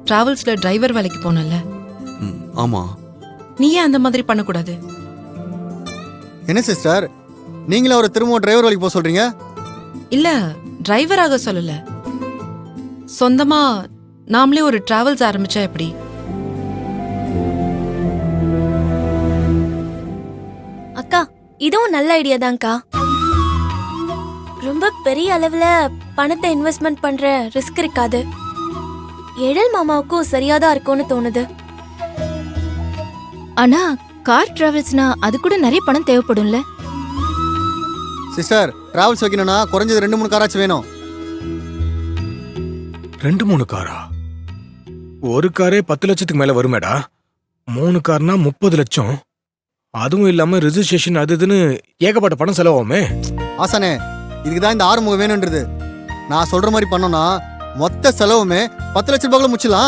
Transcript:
டிராவல்ஸ்ல driver வேலைக்கு போனல. ஆமா. நீ ஏன் அந்த மாதிரி பண்ணக்கூடாது? என்ன சிஸ்டர், நீங்களே ஒரு திரும்ப டிரைவர் வேலைக்கு போக சொல்றீங்க? இல்ல, டிரைவராக சொல்லல. சொந்தமா நாமளே ஒரு டிராவல்ஸ் ஆரம்பிச்சா எப்படி? அக்கா, இதுவும் நல்ல ஐடியா தான்க்கா. ரொம்ப பெரிய அளவுல பணத்தை இன்வெஸ்ட்மெண்ட் பண்ற ரிஸ்க் இருக்காது. எழில் மாமாவுக்கும் சரியாதான் இருக்கும்னு தோணுது. ஆனா கார் டிராவல்ஸ்னா அது கூட நிறைய பணம் தேவைப்படும்ல. சிஸ்டர், டிராவல்ஸ் வைக்கணும்னா குறைஞ்சது 2-3 காராச்சும் வேணும். 2-3 காரா? ஒரு காரே 10 லட்சத்துக்கு மேல வருமேடா. 3 கார்னா 30 லட்சம். அதுவும் இல்லாம ரிஜிஸ்ட்ரேஷன் அது இதுன்னு ஏகப்பட்ட பணம் செலவாகுமே. ஆசானே, இதுக்கு தான் இந்த ஆறுமுகம் வேணும்ன்றது. நான் சொல்ற மாதிரி பண்ணோம்னா மொத்த செலவுமே 10 லட்சம் ரூபாய்க்குள்ள முடிச்சிடலாம்.